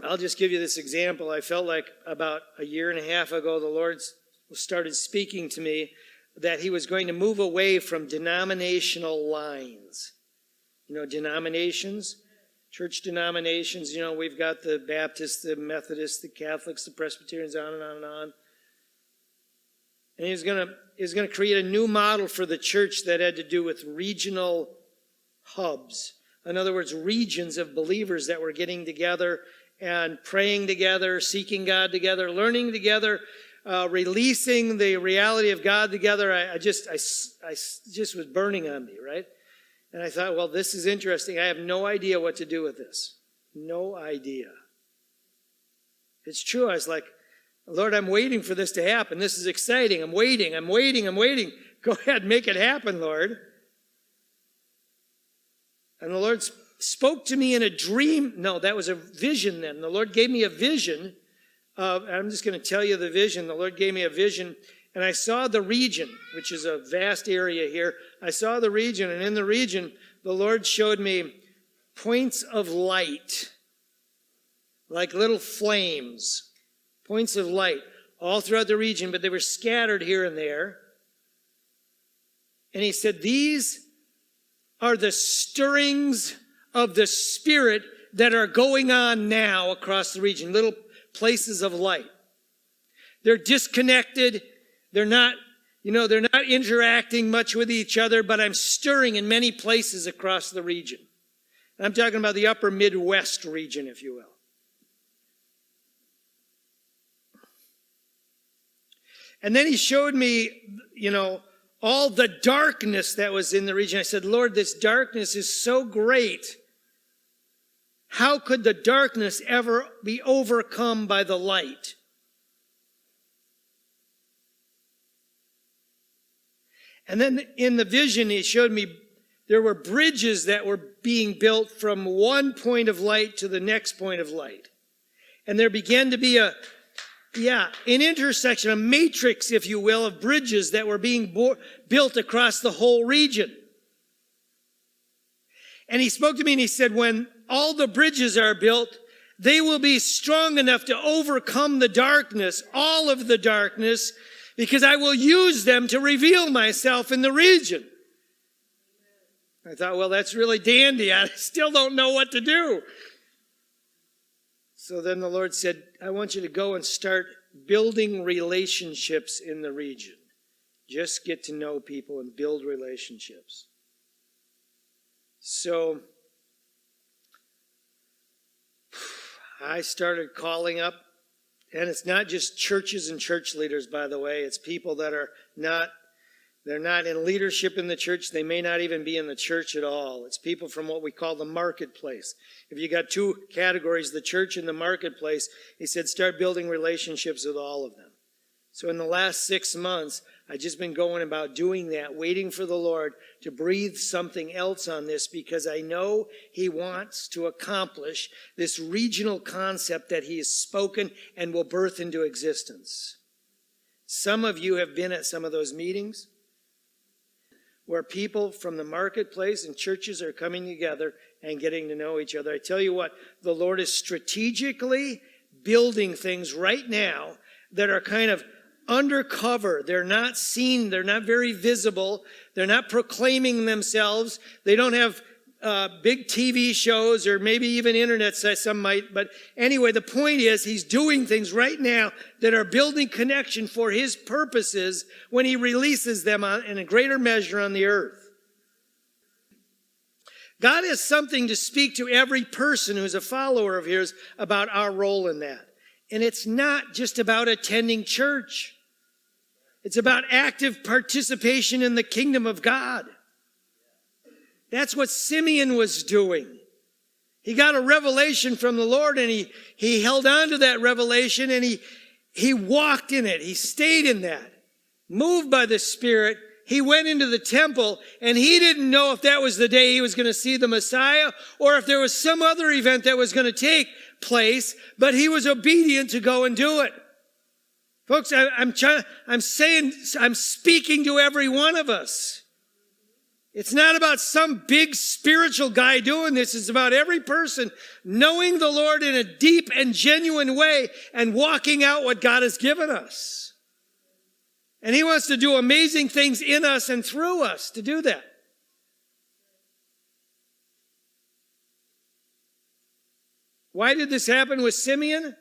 I'll just give you this example. I felt like about a year and a half ago, the Lord started speaking to me that he was going to move away from denominational lines. You know, denominations, church denominations, you know, we've got the Baptists, the Methodists, the Catholics, the Presbyterians, on and on and on. And he's going to create a new model for the church that had to do with regional hubs. In other words, regions of believers that were getting together and praying together, seeking God together, learning together, releasing the reality of God together. I just was burning on me, right? And I thought, well, this is interesting. I have no idea what to do with this. No idea. It's true. I was like, Lord, I'm waiting for this to happen. This is exciting. I'm waiting. Go ahead, make it happen, Lord. And the Lord spoke to me in a dream. No, that was a vision then. The Lord gave me a vision. I'm just going to tell you the vision. The Lord gave me a vision, and I saw the region, which is a vast area here. I saw the region, and in the region, the Lord showed me points of light, like little flames, points of light all throughout the region, but they were scattered here and there. And he said, these are the stirrings of the Spirit that are going on now across the region, little places of light. They're disconnected. They're not interacting much with each other, but I'm stirring in many places across the region. I'm talking about the upper Midwest region, if you will. And then he showed me, all the darkness that was in the region. I said, Lord, this darkness is so great. How could the darkness ever be overcome by the light? And then in the vision, he showed me there were bridges that were being built from one point of light to the next point of light. And there began to be an intersection, a matrix, if you will, of bridges that were being built across the whole region. And he spoke to me and he said, when all the bridges are built, they will be strong enough to overcome the darkness, all of the darkness, because I will use them to reveal myself in the region. I thought, well, that's really dandy. I still don't know what to do. So then the Lord said, I want you to go and start building relationships in the region. Just get to know people and build relationships. So I started calling up, and it's not just churches and church leaders, by the way. It's people that are they're not in leadership in the church. They may not even be in the church at all. It's people from what we call the marketplace. If you got two categories, the church and the marketplace, he said, start building relationships with all of them. So in the last 6 months, I've just been going about doing that, waiting for the Lord to breathe something else on this, because I know he wants to accomplish this regional concept that he has spoken and will birth into existence. Some of you have been at some of those meetings where people from the marketplace and churches are coming together and getting to know each other. I tell you what, the Lord is strategically building things right now that are kind of undercover. They're not seen. They're not very visible. They're not proclaiming themselves. They don't have big TV shows or maybe even internet sites, some might. But anyway, the point is he's doing things right now that are building connection for his purposes when he releases them in a greater measure on the earth. God has something to speak to every person who's a follower of his about our role in that. And it's not just about attending church. It's about active participation in the kingdom of God. That's what Simeon was doing. He got a revelation from the Lord, and he held on to that revelation, and he walked in it. He stayed in that. Moved by the Spirit, he went into the temple, and he didn't know if that was the day he was going to see the Messiah or if there was some other event that was going to take place, but he was obedient to go and do it. Folks, I'm speaking to every one of us. It's not about some big spiritual guy doing this. It's about every person knowing the Lord in a deep and genuine way and walking out what God has given us. And he wants to do amazing things in us and through us to do that. Why did this happen with Simeon?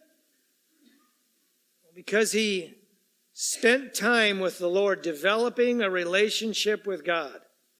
Because he spent time with the Lord, developing a relationship with God.